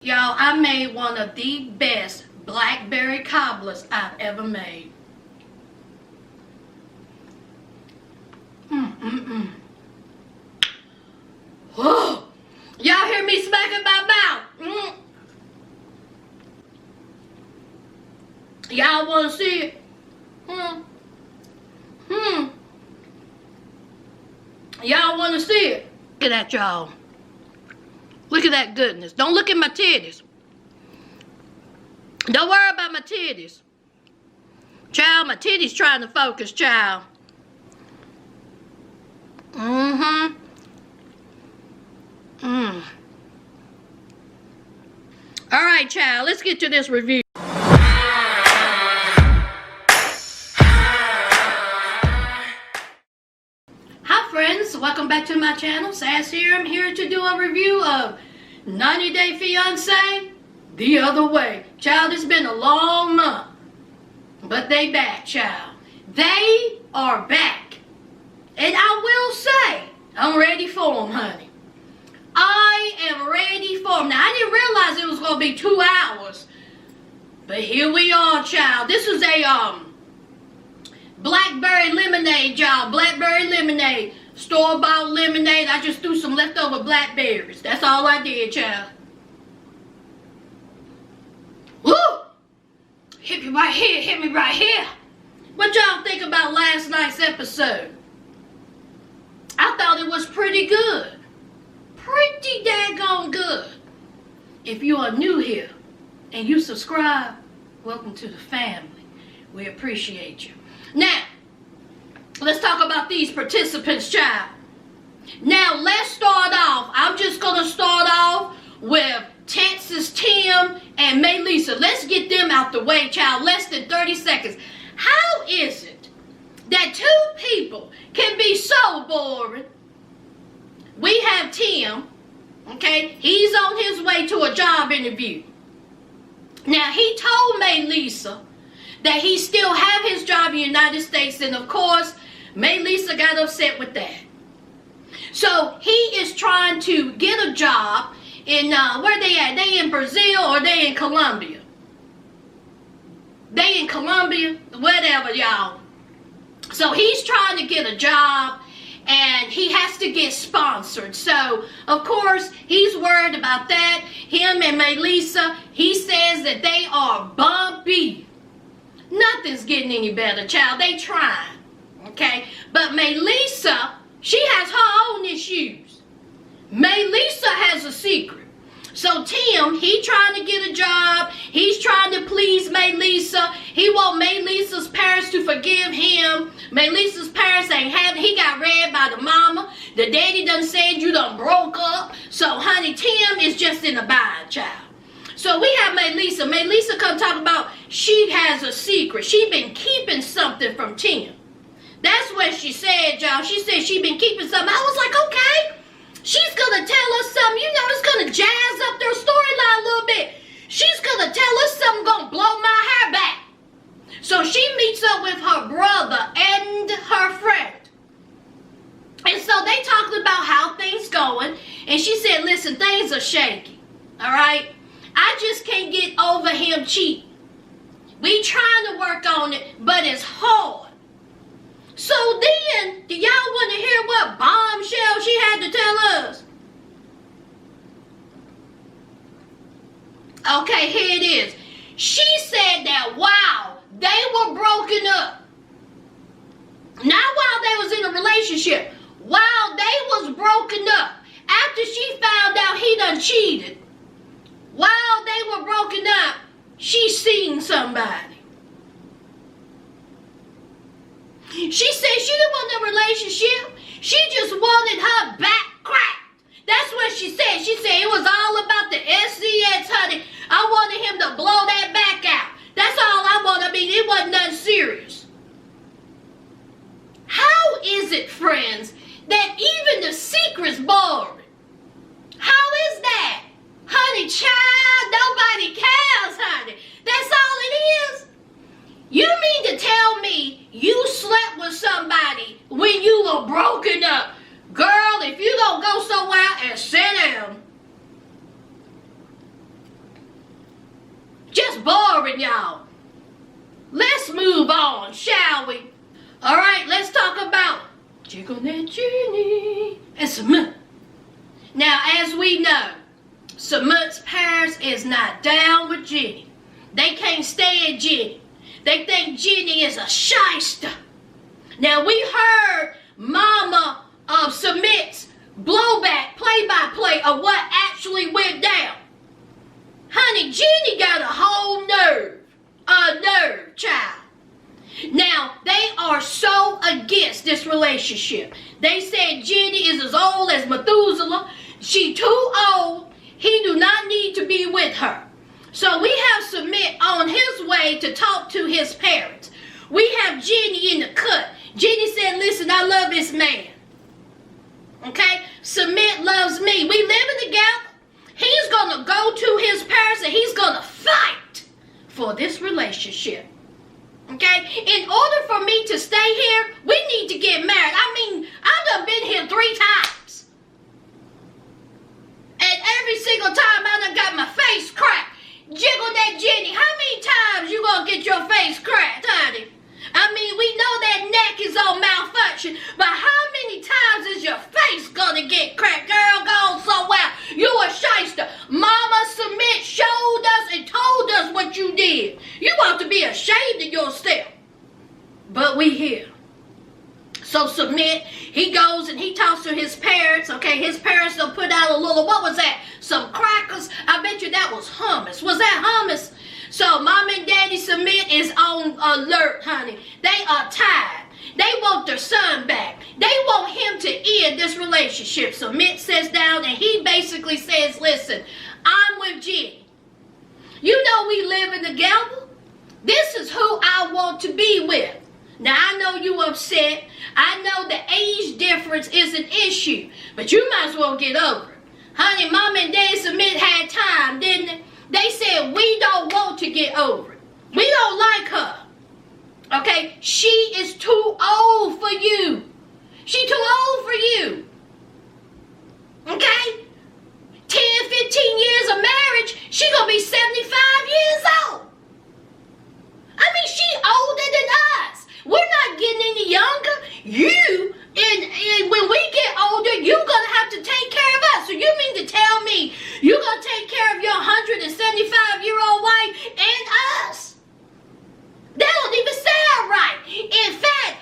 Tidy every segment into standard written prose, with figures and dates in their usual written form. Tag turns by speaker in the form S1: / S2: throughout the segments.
S1: Y'all, I made one of the best Blackberry Cobblers I've ever made. Whoa! Y'all hear me smacking my mouth? Y'all want to see it? Y'all want to see it? Look at that, y'all. Look at that goodness. Don't look at my titties. Don't worry about my titties. Child, my titties trying to focus, child. Alright, child, let's get to this review. Hi friends, welcome back to my channel. Sass here. I'm here to do a review of 90 Day Fiance the other way. Child, it's been a long month, but they back, child. They are back. And I will say, I'm ready for them, honey. I am ready for them. Now, I didn't realize it was going to be 2 hours. But here we are, child. This is a Blackberry lemonade, y'all. Blackberry lemonade. Store-bought lemonade. I just threw some leftover blackberries. That's all I did, child. Woo! Hit me right here. Hit me right here. What y'all think about last night's episode? I thought it was pretty good. Pretty daggone good. If you are new here and you subscribe, welcome to the family. We appreciate you. Now, let's talk about these participants, child. Now, let's start off. I'm just going to start off with Texas Tim and Melissa. Let's get them out the way, child. Less than 30 seconds. How is it that two people can be so boring? We have Tim, okay? He's on his way to a job interview. Now, he told Melissa that he still have his job in the United States, and of course, Melissa got upset with that. So, he is trying to get a job in, where they at? They in Brazil or they in Colombia? They in Colombia? Whatever, y'all. So, he's trying to get a job, and he has to get sponsored. So, of course, he's worried about that. Him and Melissa, he says that they are bumpy. Nothing's getting any better, child. They trying, okay? But Melissa, she has her own issues. Melissa has a secret. So Tim, he trying to get a job. He's trying to please Melissa. He want Melissa's parents to forgive him. Melissa's parents ain't having. He got read by the mama. The daddy done said you done broke up. So honey, Tim is just in a bind, child. So we have Melissa. Melissa come talk about she has a secret. She been keeping something from Tim. That's what she said, y'all. She said she been keeping something. I was like, okay. She's going to tell us something, you know, it's going to jazz up their storyline a little bit. She's going to tell us something going to blow my hair back. So she meets up with her brother and her friend. And so they talked about how things going. And she said, listen, things are shaky. All right? I just can't get over him cheating. We trying to work on it, but it's hard. So then, do y'all want to hear what bombshell she had to tell us? Okay, here it is. She said that, wow, they were broken up. Not while they was in a relationship. While they was broken up. After she found out he done cheated. While they were broken up, she seen somebody. She said she didn't want no relationship. She just wanted her back cracked. That's what she said. She said it was all about the SCX, honey. I wanted him to blow that back out. That's all I wanted. I mean, it wasn't nothing serious. How is it, friends, that even the secret's boring? How is that? Honey, child, nobody cares, honey. That's all it is. You mean to tell me you slept with somebody when you were broken up? Girl, if you don't go somewhere and sit down, boring, y'all. Let's move on, shall we? All right, let's talk about Jiggle That Genie and Samantha. Now, as we know, Samantha's parents is not down with Genie. They can't stand Genie. They think Genie is a shyster. Now, we heard Mama of Submit's blowback, play-by-play of what actually went down. Honey, Genie got a whole nerve. A nerve, child. Now, they are so against this relationship. They said Genie is as old as Methuselah. She too old. He do not need to be with her. So we have Submit on his way to talk to his parents. We have Genie in the cut. Genie said, listen, I love this man. Okay? Submit loves me. We living together. He's going to go to his parents and he's going to fight for this relationship. Okay? In order for me to stay here, we need to get married. I mean, I've done been here 3 times. And every single time I done got my face cracked. Jiggle That Genie. How many times you gonna get your face cracked, honey? I mean, we know that neck is on malfunction, but how many times is your face gonna get cracked? Girl, go somewhere. You a shyster. Mama Submit showed us and told us what you did. You ought to be ashamed of yourself. But we here. So Submit, he goes and he talks to his parents. Okay, his parents will put out a little, what was that? Some crackers. I bet you that was hummus. Was that hummus? So Mom and Daddy Submit is on alert, honey. They are tired. They want their son back. They want him to end this relationship. Submit sits down and he basically says, listen, I'm with Genie. You know we living together. This is who I want to be with. Now, I know you upset. I know the age difference is an issue. But you might as well get over it. Honey, Mom and Dad Submit had time, didn't they? They said, we don't want to get over it. We don't like her. Okay? She is too old for you. She too old for you. Okay? 10, 15 years of marriage, she gonna be 75 years old. I mean, she older than us. We're not getting any younger. You, and when we get older, you're going to have to take care of us. So you mean to tell me you're going to take care of your 175-year-old wife and us? That don't even sound right. In fact,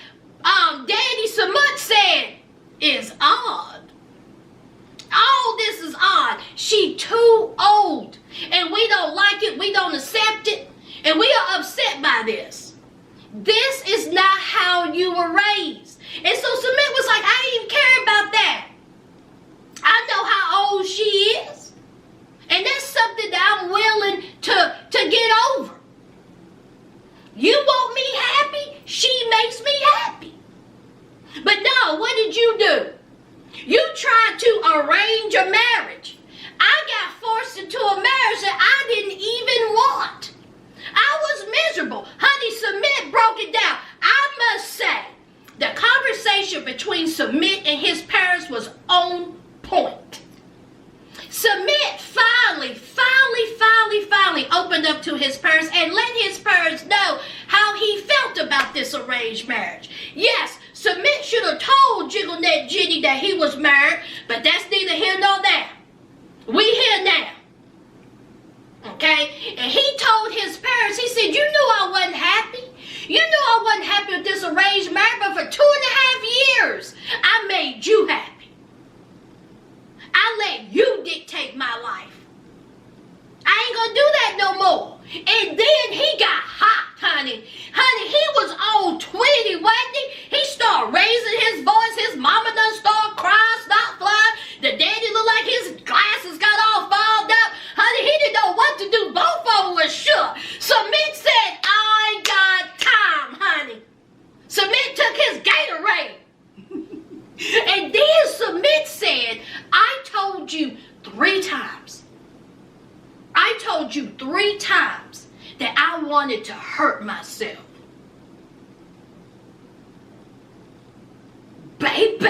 S1: Daddy Samut said, it's odd. All this is odd. She too old. And we don't like it. We don't accept it. And we are upset by this. This is not how you were raised. And so Submit was like, I didn't even care about that. I know how old she is. And that's something that I'm willing to get over. You want me happy? She makes me happy. But no, what did you do? You tried to arrange a marriage. I got forced into a marriage that I didn't even want. I was miserable. Honey, Submit broke it down. I must say, the conversation between Submit and his parents was on point. Submit finally opened up to his parents and let his parents know how he felt about this arranged marriage. Yes, Submit should have told Jiggle That Genie that he was married, but that's neither here nor there. We here now. Okay? And he told his parents, he said, you knew I wasn't happy. You knew I wasn't happy with this arranged marriage, but for 2.5 years, I made you happy. I let you dictate my life. I ain't gonna do that no more. And then he got hot, honey. Honey, he was on 20, wasn't he? He started raising his voice. His mama done started crying, stopped flying. The daddy looked like his glasses got all fogged up. Honey, he didn't know what to do. Both of them were shook. Submit said, I got time, honey. Submit took his Gatorade. And then Submit said, I told you 3 times. I told you 3 times that I wanted to hurt myself. Baby.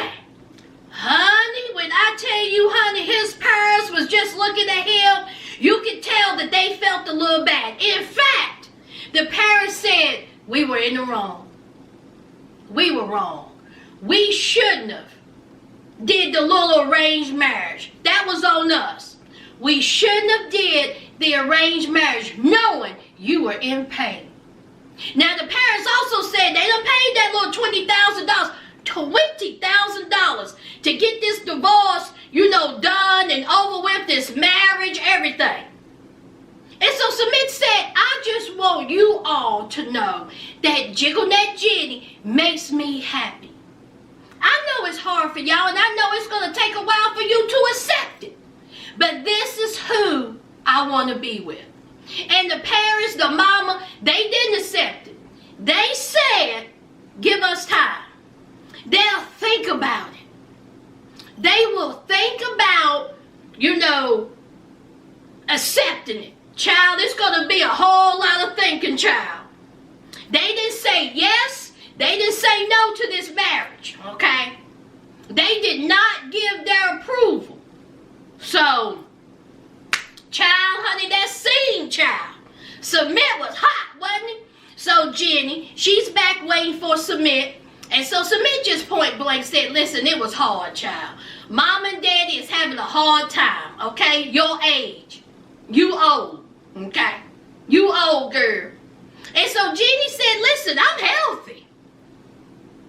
S1: Honey, when I tell you, honey, his parents was just looking at him, you could tell that they felt a little bad. In fact, The parents said, we were in the wrong. We were wrong. We shouldn't have did the little arranged marriage. That was on us. We shouldn't have did the arranged marriage knowing you were in pain. Now the parents also said they done paid that little $20,000, $20,000 to get this divorce, done and over with, this marriage, everything. And so Submit said, I just want you all to know that Jiggle That Genie makes me happy. I know it's hard for y'all, and I know it's going to take a while for you to accept it. But this is who I want to be with. And the parents, the mama, they didn't accept it. They said, give us time. They'll think about it. They will think about, accepting it. Child, it's going to be a whole lot of thinking, child. They didn't say yes. They didn't say no to this marriage, okay? They did not give their approval. So, child, honey, that scene, child. Submit was hot, wasn't it? So, Jenny, she's back waiting for Submit. And so Submit just point blank said, listen, it was hard, child. Mom and Daddy is having a hard time, okay? Your age. You old, okay? You old, girl. And so Genie said, listen, I'm healthy.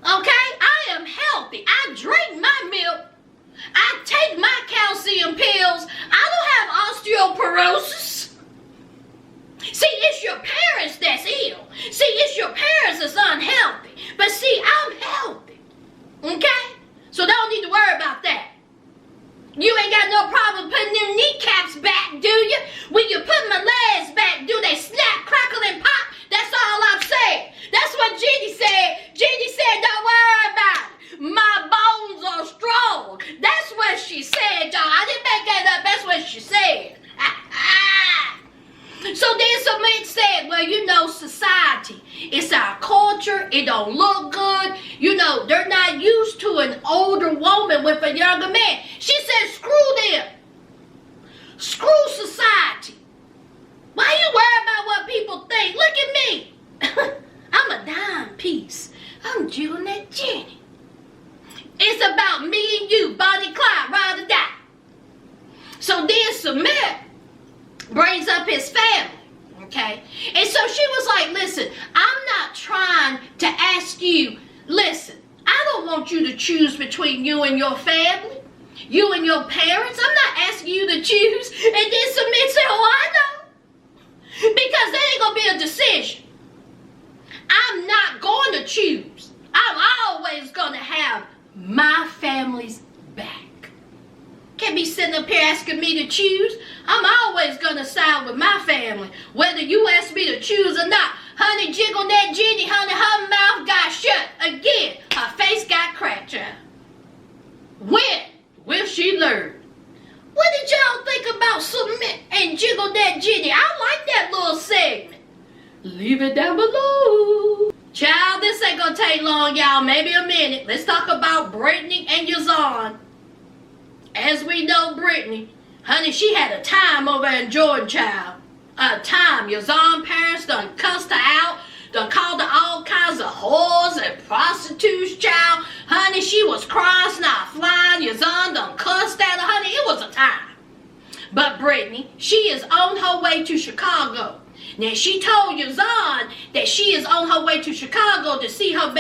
S1: Okay? I am healthy. I drink my milk. I take my calcium pills. I don't have osteoporosis. See, it's your parents that's ill. See, it's your parents that's unhealthy. But see, I'm healthy. Okay? So don't need to worry about that. You ain't got no problem putting them kneecaps back, do you? When you put my legs back, do they snap, crackle, and pop? That's all I'm saying. That's what Genie said. Genie said, don't worry about it. My bones are strong. That's what she said, y'all. I didn't make that up. That's what she said. So then Submit said, well, society, it's our culture. It don't look good. They're not used to an older woman with a younger man. She said, screw them. Screw society. Why you worry about what people think? Look at me. I'm a dime piece. I'm Jiggle That Genie. It's about me and you, Bonnie Clyde, ride or die. So then Submit brings up his family, okay? And so she was like, listen, I'm not trying to ask you, listen, I don't want you to choose between you and your family, you and your parents. I'm not asking you to choose. And then Submit said, oh, I know. Because that ain't going to be a decision. I'm not going to choose. I'm always going to have my family's back. Can't be sitting up here asking me to choose. I'm always going to side with my family, whether you ask me to choose or not. Honey, Jiggle That Genie, honey, her mouth got shut. Again, her face got cracked, child. When will she learn? What did y'all think about Submit and Jiggle That Genie? I like that little segment. Leave it down below. Child, this ain't going to take long, y'all. Maybe a minute. Let's talk about Brittany and Yazan. As we know, Brittany, honey, she had a time over in Jordan, child. A time. Yazan parents done cussed her out, done called her all kinds of whores and prostitutes, child. Honey, she was cross, not flying. Yazan done cussed at her. Honey, it was a time. But Brittany, she is on her way to Chicago. Now, she told Yazan that she is on her way to Chicago to see her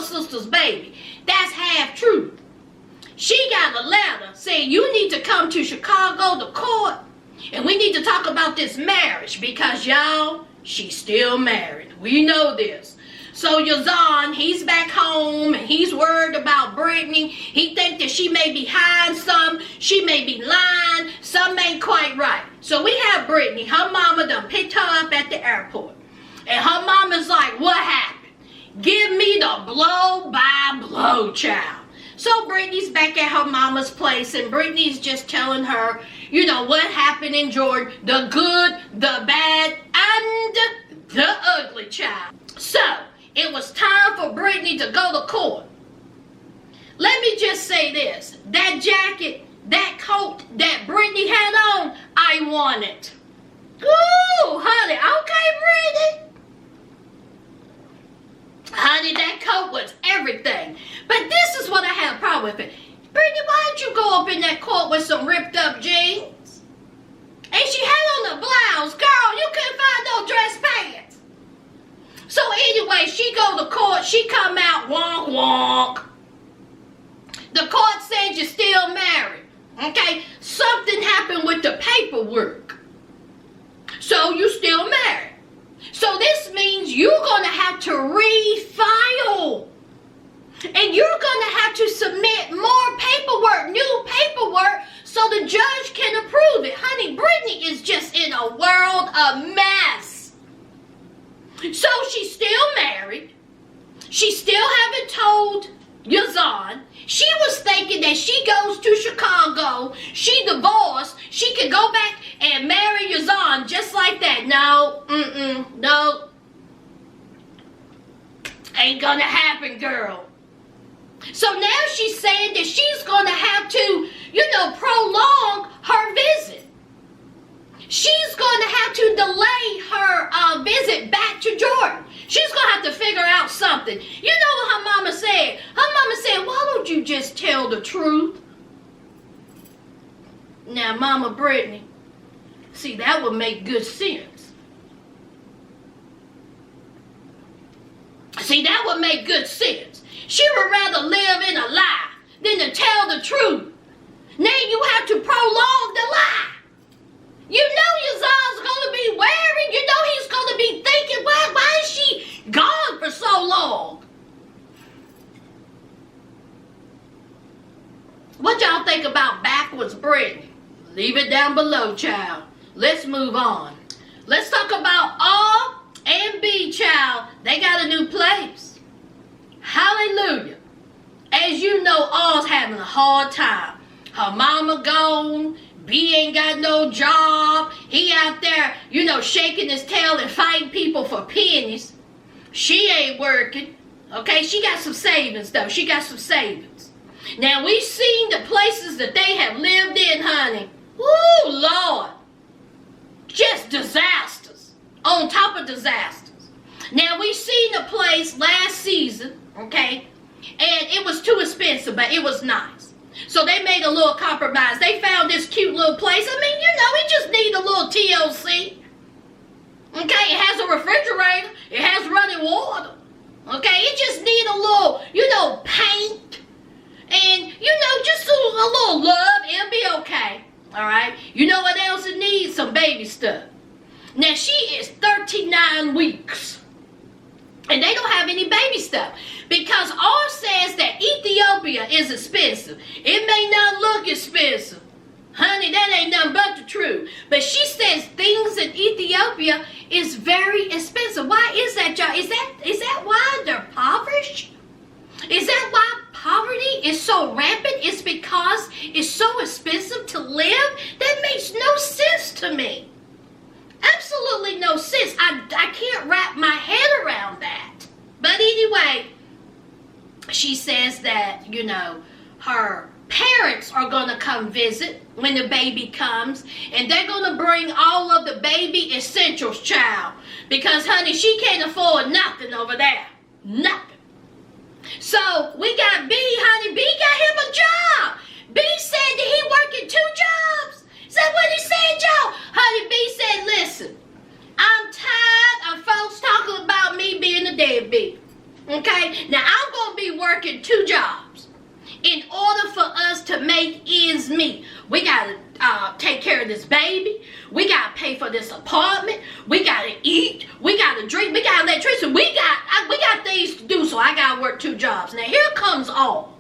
S1: sister's baby. That's half truth. She got a letter saying you need to come to Chicago to court and we need to talk about this marriage because, y'all, she's still married. We know this. So Yazan, he's back home and he's worried about Brittany. He thinks that she may be hiding some. She may be lying. Something ain't quite right. So we have Brittany. Her mama done picked her up at the airport. And her mama's like, what happened? Give me the blow-by-blow, child. So Brittany's back at her mama's place, and Brittany's just telling her, what happened in Jordan, the good, the bad, and the ugly, child. So, it was time for Brittany to go to court. Let me just say this. That jacket, that coat that Brittany had on, I want it. Ooh, honey. honey. Okay, Brittany. Honey, that coat was everything. But this is what I have a problem with it. Brittany, why did you go up in that court with some ripped up jeans? And she had on a blouse. Girl, you couldn't find no dress pants. So anyway, she go to court. She come out, wonk, wonk. The court said you're still married. Okay? Something happened with the paperwork. So you still married. So this means you're going to have to refile. And you're going to have to submit more paperwork, new paperwork, so the judge can approve it. Honey, Brittany is just in a world of mess. So she's still married. She still haven't told Yazan. She was thinking that she goes to Chicago, she divorced, she could go back and marry Yazan just like that. No, no. Ain't gonna happen, girl. So now she's saying that she's gonna have to, prolong her visit. She's gonna have to delay her visit back to Jordan. She's gonna have to figure out something. You know what her mama said? Her mama said, why don't you just tell the truth? Now, Mama Brittany, see, that would make good sense. See, that would make good sense. She would rather live in a lie than to tell the truth. Now you have to prolong the lie. You know Yazan's going to be worried. You know he's going to be thinking, why is she gone for so long? What y'all think about backwards Brittany? Leave it down below, child. Let's move on. Let's talk about R and B, child. They got a new place. Hallelujah. As you know, R's having a hard time. Her mama gone. B ain't got no job. He out there, shaking his tail and fighting people for pennies. She ain't working. Okay, she got some savings, though. She got some savings. Now, we've seen the places that they have lived in, honey. Ooh, Lord. Just disasters. On top of disasters. Now, we've seen the place last season, okay? And it was too expensive, but it was nice. So they made a little compromise. They found this cute little place. I mean, it just needs a little TLC. Okay, it has a refrigerator. It has running water. Okay, it just needs a little, paint. And, just a little love. It'll be okay. All right? You know what else it needs? Some baby stuff. Now, she is 39 weeks. And they don't have any baby stuff. Because R says that Ethiopia is expensive. It may not look expensive. Honey, that ain't nothing but the truth. But she says things in Ethiopia is very expensive. Why is that, y'all? Is that why they're impoverished? Is that why poverty is so rampant? It's because it's so expensive to live? That makes no sense to me. Absolutely no sense. I can't wrap my head around that. But anyway, she says that, her parents are going to come visit when the baby comes. And they're going to bring all of the baby essentials, child. Because, honey, she can't afford nothing over there. Nothing. So, we got B, honey. B got him a job. B said that he working 2 jobs. Is that what he said, y'all? Honey, B said, listen, I'm tired of folks talking about me being a deadbeat. Okay? Now, I'm going to be working 2 jobs in order for us to make ends meet. We got to take care of this baby. We got to pay for this apartment. We got to eat. We got to drink. We got electricity. We got things to do, so I got to work 2 jobs. Now, here comes all.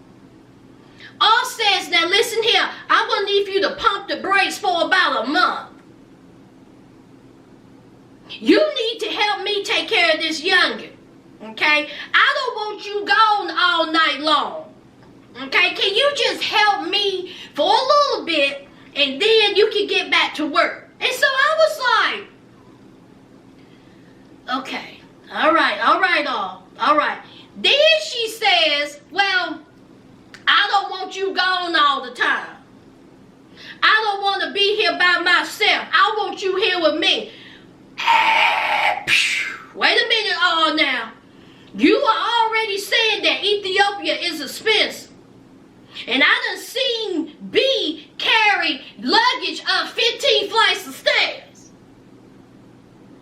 S1: All says, now listen here, I'm going to need you to pump the brakes for about a month. You need to help me take care of this youngin', okay? I don't want you gone all night long, okay? Can you just help me for a little bit, and then you can get back to work? And so I was like, okay, all right. Then she says, well, I don't want you gone all the time. I don't want to be here by myself. I want you here with me.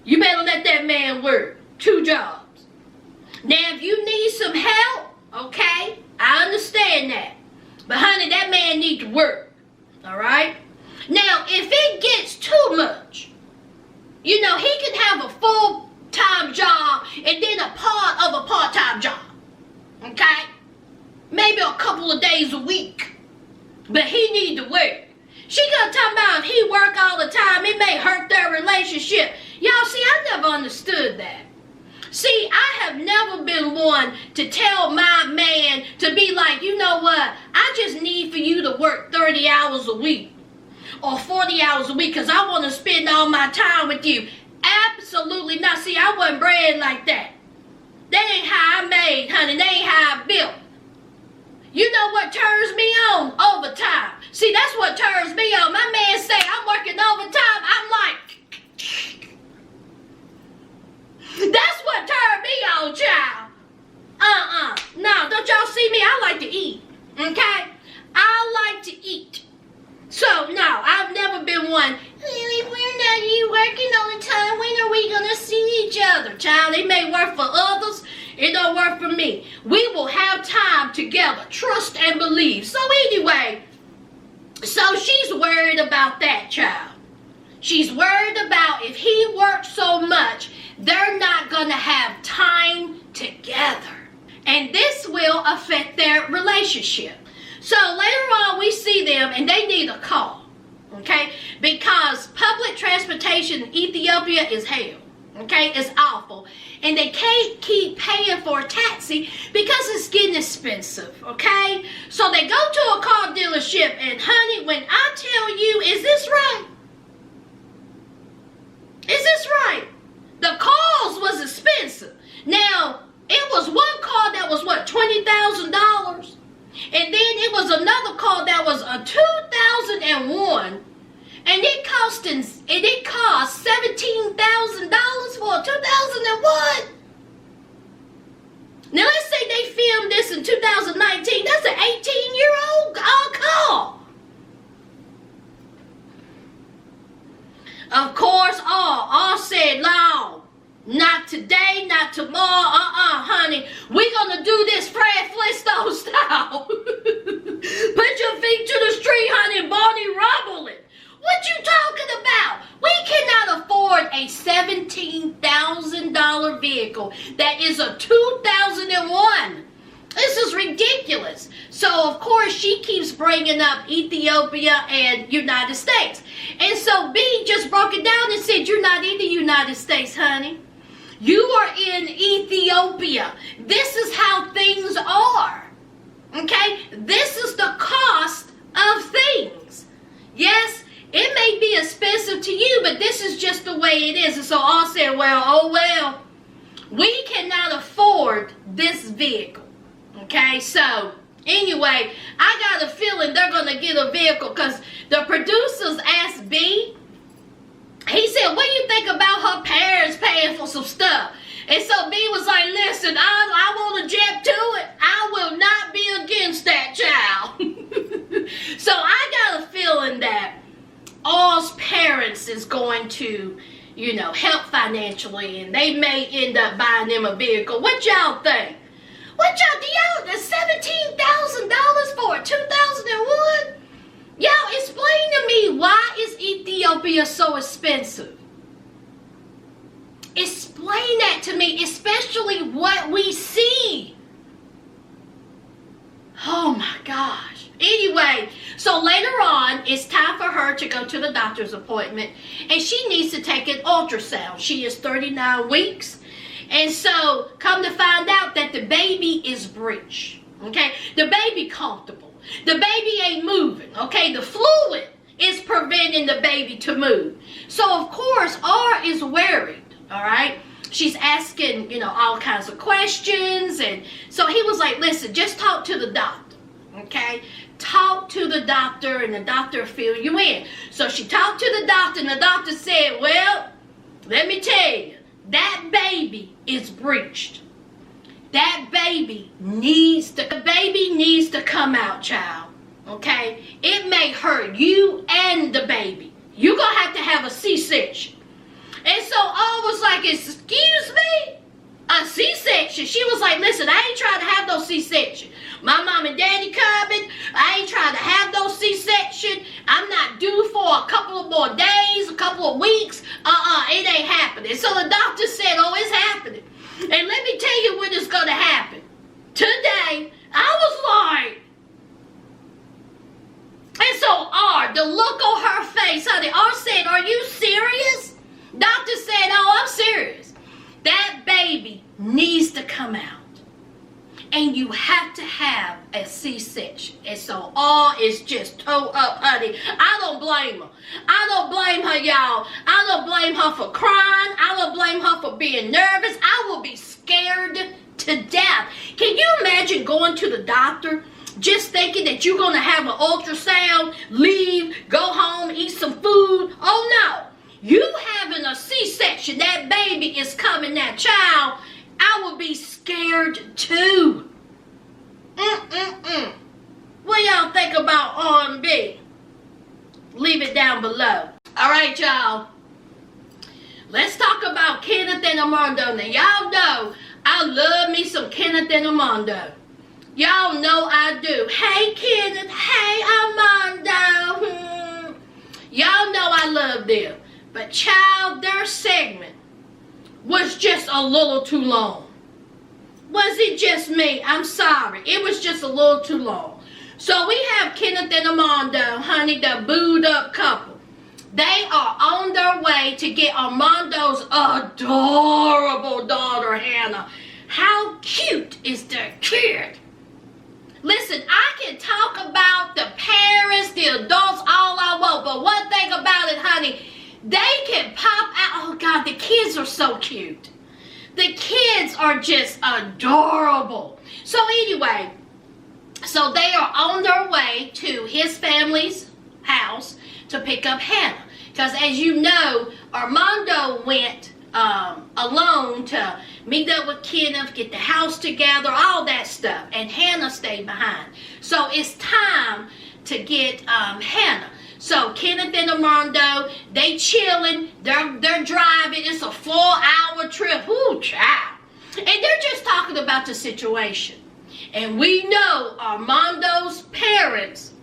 S1: You better let that man work 2 jobs. Now, if you need some help, okay, I understand that. But honey, that man needs to work, all right? Now, if it gets too much, you know, he can have a full-time job and then a part of a part-time job, okay? Maybe a couple of days a week, but he need to work. She gonna talk about if he work all the time, it may hurt their relationship. Y'all see, I never understood that. See, I have never been one to tell my man to be like, you know what, I just need for you to work 30 hours a week or 40 hours a week because I want to spend all my time with you. Absolutely not. See, I wasn't bred like that. That ain't how I made, honey. That ain't how I built. You know what turns me on? Overtime. See, that's what turns me on. My man say I'm working overtime. I'm like, that's what turned me on, child. No, don't y'all see me? I like to eat, okay? I like to eat. So, no, I've never been one, if we're not you working all the time, when are we going to see each other? Child, it may work for others. It don't work for me. We will have time together. Trust and believe. So anyway, so she's worried about that, child. She's worried about if he works so much, they're not going to have time together. And this will affect their relationship. So later on, we see them and they need a car. Okay? Because public transportation in Ethiopia is hell. Okay? It's awful. And they can't keep paying for a taxi because it's getting expensive. Okay? So they go to a car dealership and honey, when I tell you, is this right? Is this right? The cars was expensive. Now, it was one car that was what, $20,000? And then it was another car that was a 2001. And it cost $17,000 for a 2001. Now let's say they filmed this in 2019. That's an 18-year-old car. Of course, all said, no, not today, not tomorrow, honey. We're going to do this Fred Flintstone style. Put your feet to the street, honey, Barney Rubble it. What you talking about? We cannot afford a $17,000 vehicle that is a 2001. This is ridiculous. So, of course, she keeps bringing up Ethiopia and United States. And so B just broke it down and said, you're not in the United States, honey. You are in Ethiopia. This is how things are. Okay? This is the cost of things. Yes, it may be expensive to you, but this is just the way it is. And so all said, well, we cannot afford this vehicle. Okay, so anyway, I got a feeling they're going to get a vehicle because the producers asked B. He said, what do you think about her parents paying for some stuff? And so B was like, listen, I want to jump to it. I will not be against that, child. So I got a feeling that All's parents is going to, you know, help financially, and they may end up buying them a vehicle. What y'all think? What y'all, the $17,000 for a 2001? Y'all explain to me, why is Ethiopia so expensive? Explain that to me, especially what we see. Oh my gosh. Anyway, so later on, it's time for her to go to the doctor's appointment, and she needs to take an ultrasound. She is 39 weeks. And so, come to find out that the baby is breech. Okay? The baby comfortable. The baby ain't moving. Okay? The fluid is preventing the baby to move. So, of course, R is worried. Alright? She's asking, you know, all kinds of questions. And so he was like, listen, just talk to the doctor. Okay? Talk to the doctor, and the doctor will fill you in. So she talked to the doctor, and the doctor said, well, let me tell you, that baby is breached. That baby needs to come out, child. Okay? It may hurt you and the baby. You're going to have a C-section. And so all of was like, excuse me? A C-section. She was like, listen, I ain't trying to have no C-section. My mom and daddy coming. I ain't trying to have no C-section. I'm not due for a couple of more days, a couple of weeks. It ain't happening. So the doctor said, oh, it's happening. And let me tell you when it's going to happen. Today, I was like, and so R, the look on her face, honey, R said, are you serious? Doctor said, oh, I'm serious. That baby needs to come out. And you have to have a C-section. And so R is just toe up, honey. I don't blame her. I don't blame her, y'all. I don't blame her for crying. I don't blame her for being nervous. I will be scared to death. Can you imagine going to the doctor just thinking that you're going to have an ultrasound, leave, go home, eat some food? Oh, no. You having a C-section, that baby is coming, that child, I would be scared too. What y'all think about R&B? Leave it down below. All right, y'all. Let's talk about Kenneth and Armando. Now, y'all know I love me some Kenneth and Armando. Y'all know I do. Hey, Kenneth. Hey, Armando. Y'all know I love them. But, child, their segment was just a little too long. Was it just me? I'm sorry. It was just a little too long. So we have Kenneth and Armando, honey, the booed up couple. They are on their way to get Armando's adorable daughter, Hannah. How cute is their kid? Listen, I can talk about the parents, the adults, all I want. But one thing about it, honey, they can pop out. Oh, God, the kids are so cute. The kids are just adorable. So anyway, so they are on their way to his family's house to pick up Hannah. Because as you know, Armando went alone to meet up with Kenneth, get the house together, all that stuff. And Hannah stayed behind. So it's time to get Hannah. So Kenneth and Armando, they chilling, they're driving. It's a 4-hour trip. Ooh, child. And they're just talking about the situation. And we know Armando's parents,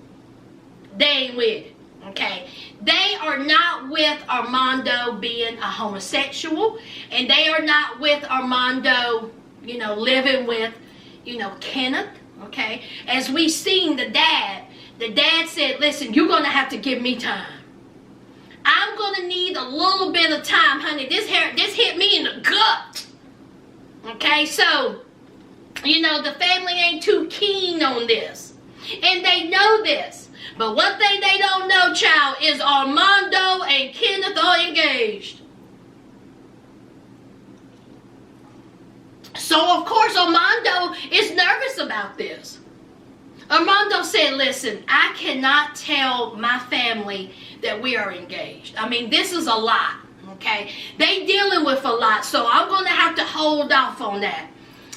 S1: they ain't with it, okay? They are not with Armando being a homosexual. And they are not with Armando, you know, living with, you know, Kenneth, okay? As we seen the dad said, listen, you're going to have to give me time. I'm going to need a little bit of time, honey. This hit me in the gut. Okay, so, you know, the family ain't too keen on this. And they know this. But one thing they don't know, child, is Armando and Kenneth are engaged. So, of course, Armando is nervous about this. Armando said, listen, I cannot tell my family that we are engaged. I mean, this is a lot, okay? They dealing with a lot, so I'm going to have to hold off on that.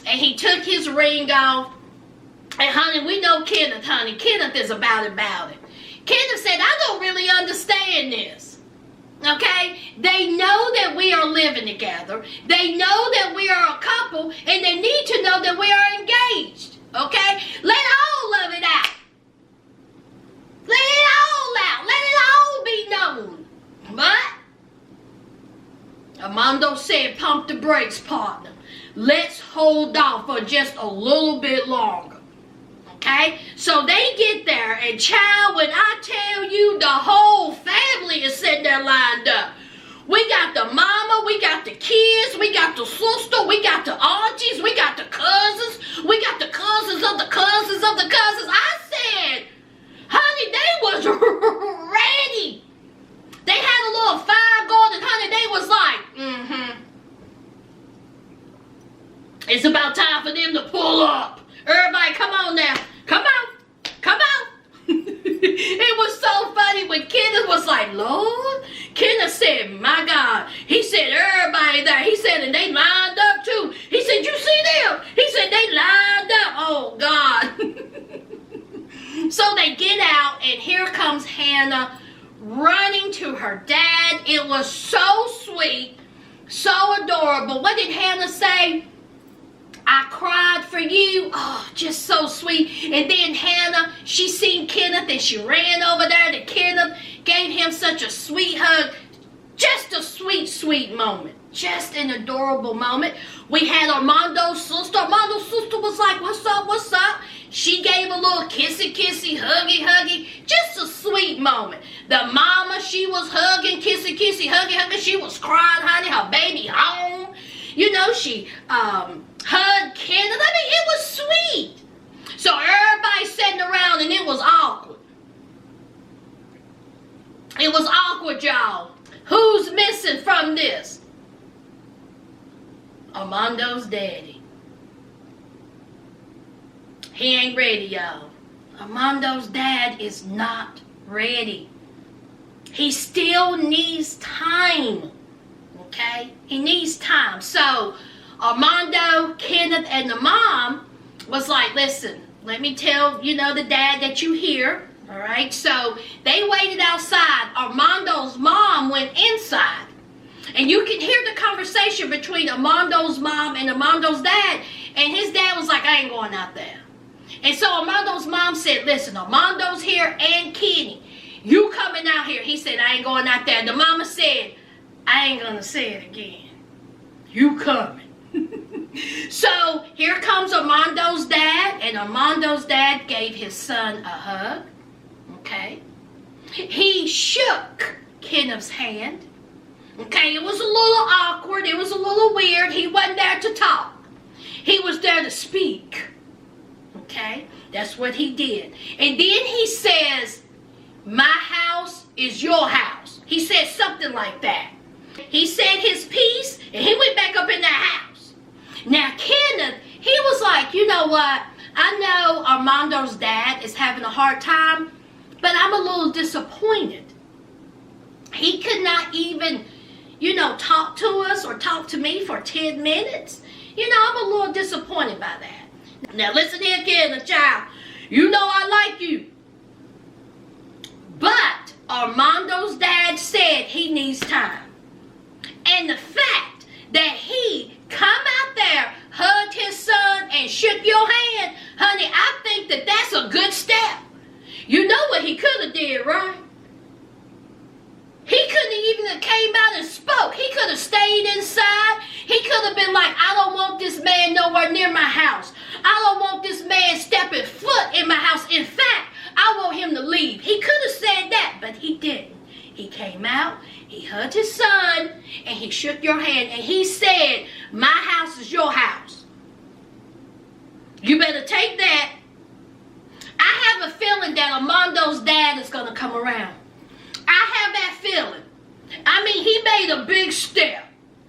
S1: And he took his ring off. And, honey, we know Kenneth, honey. Kenneth is about it. Kenneth said, I don't really understand this, okay? They know that we are living together. They know that we are a couple, and they need to know that we are engaged. Okay? Let all of it out. Let it all out. Let it all be known. But Armando said, pump the brakes, partner. Let's hold off for just a little bit longer. Okay? So they get there, and child, when I tell you the whole family is sitting there lined up. We got the mama, we got the kids, we got the sister, we got the aunties, we got the cousins, we got the cousins of the cousins of the cousins. I said, honey, they was ready. They had a little fire going, and honey, they was like, It's about time for them to pull up. Everybody, come on now. Come on. Come on. It was so funny when Kenneth was like, Lord. Kenneth said, my God. He said, everybody there. He said, and they lined up too. He said, you see them? He said, they lined up. Oh, God. So they get out, and here comes Hannah running to her dad. It was so sweet. So adorable. What did Hannah say? I cried for you. Oh, just so sweet. And then Hannah, she seen Kenneth and she ran over there to Kenneth, gave him such a sweet hug. Just a sweet, sweet moment. Just an adorable moment. We had Armando's sister. Armando's sister was like, what's up, what's up? She gave a little kissy, kissy, huggy, huggy. Just a sweet moment. The mama, she was hugging, kissy, kissy, huggy, huggy. She was crying, honey, her baby home. You know, she hugged Kenneth. I mean, it was sweet. So everybody sitting around and it was awkward. It was awkward, y'all. Who's missing from this? Armando's daddy. He ain't ready, y'all. Armando's dad is not ready. He still needs time. Okay? He needs time. So, Armando, Kenneth, and the mom was like, listen, let me tell, the dad that you here. All right? So, they waited outside. Armando's mom went inside. And you can hear the conversation between Armando's mom and Armando's dad. And his dad was like, I ain't going out there. And so Armando's mom said, listen, Armando's here and Kenny. You coming out here. He said, I ain't going out there. The mama said, I ain't going to say it again. You coming. So here comes Armando's dad. And Armando's dad gave his son a hug. Okay. He shook Kenneth's hand. Okay, it was a little awkward. It was a little weird. He wasn't there to talk. He was there to speak. Okay, that's what he did. And then he says, my house is your house. He said something like that. He said his piece, and he went back up in the house. Now, Kenneth, he was like, you know what? I know Armando's dad is having a hard time, but I'm a little disappointed. He could not even, talk to us or talk to me for 10 minutes. I'm a little disappointed by that. Now listen here, Kenneth, child. You know I like you. But Armando's dad said he needs time. And the fact that he come out there, hugged his son, and shook your hand, honey, I think that that's a good step. You know what he could have did, right? He couldn't even have came out and spoke. He could have stayed inside. He could have been like, I don't want this man nowhere near my house. I don't want this man stepping foot in my house. In fact, I want him to leave. He could have said that, but he didn't. He came out, he hugged his son, and he shook your hand, and he said, my house is your house. You better take that. I have a feeling that Armando's dad is going to come around. I have that feeling. I mean, he made a big step.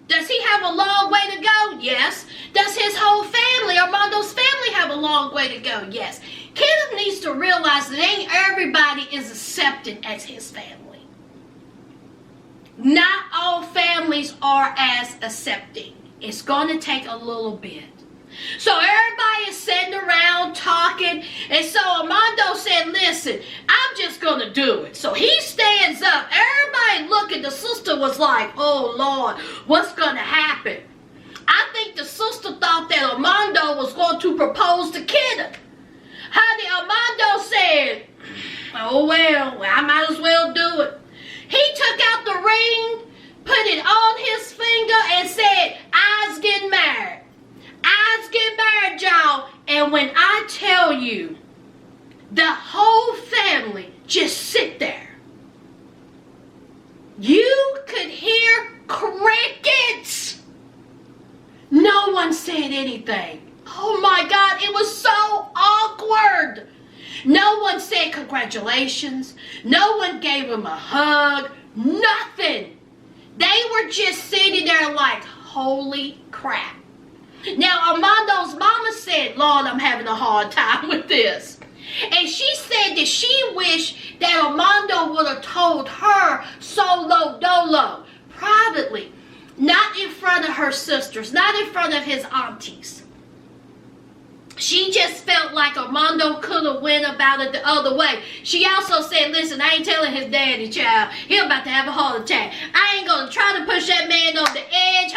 S1: Does he have a long way to go? Yes. Does his whole family, Armando's family, have a long way to go? Yes. Kenneth needs to realize that ain't everybody is accepted as his family. Not all families are as accepting. It's going to take a little bit. So everybody is sitting around talking, and so Armando said, listen, I'm just going to do it. So he stands up. Everybody looking. The sister was like, oh, Lord, what's going to happen? I think the sister thought that Armando was going to propose to Kenneth. Honey, Armando said, oh, well, I might as well do it. He took out the ring, put it on his finger, and said, I's getting married. I's getting married, y'all. And when I tell you, the whole family just sit there. You could hear crickets. No one said anything. Oh my God, it was so awkward. No one said congratulations. No one gave him a hug. Nothing. They were just sitting there like, holy crap. Now, Armando's mama said, Lord, I'm having a hard time with this. And she said that she wished that Armando would have told her solo dolo, privately, not in front of her sisters, not in front of his aunties. She just felt like Armando could have went about it the other way. She also said, listen, I ain't telling his daddy, child. He about to have a heart attack. I ain't going to try to push that man over the edge,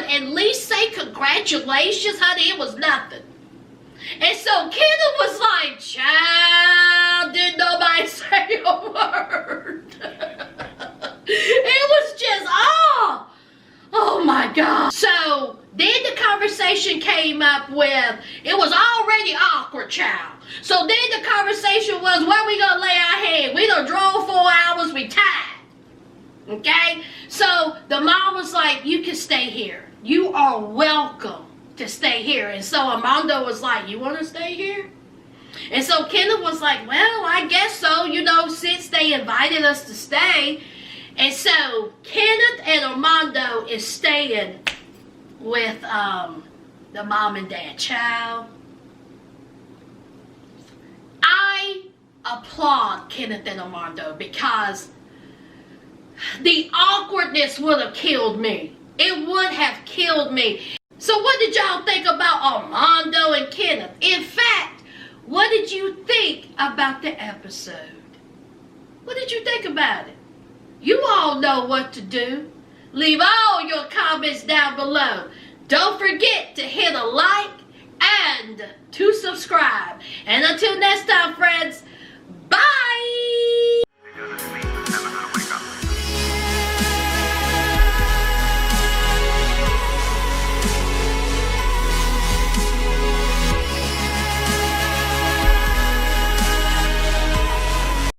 S1: at least say congratulations, honey. It was nothing. And so Kenneth was like, child, didn't nobody say a word. It was just, oh my God. So then the conversation came up with, it was already awkward, child. So then the conversation was, where we gonna lay our head? We done drove 4 hours, we tired. Okay? So the mom was like, you can stay here. You are welcome to stay here. And so Armando was like, you want to stay here? And so Kenneth was like, well, I guess so, you know, since they invited us to stay. And so Kenneth and Armando is staying with the mom and dad. Child, I applaud Kenneth and Armando because the awkwardness would have killed me. It would have killed me. So what did y'all think about Armando and Kenneth? In fact, what did you think about the episode? What did you think about it? You all know what to do. Leave all your comments down below. Don't forget to hit a like and to subscribe. And until next time, friends,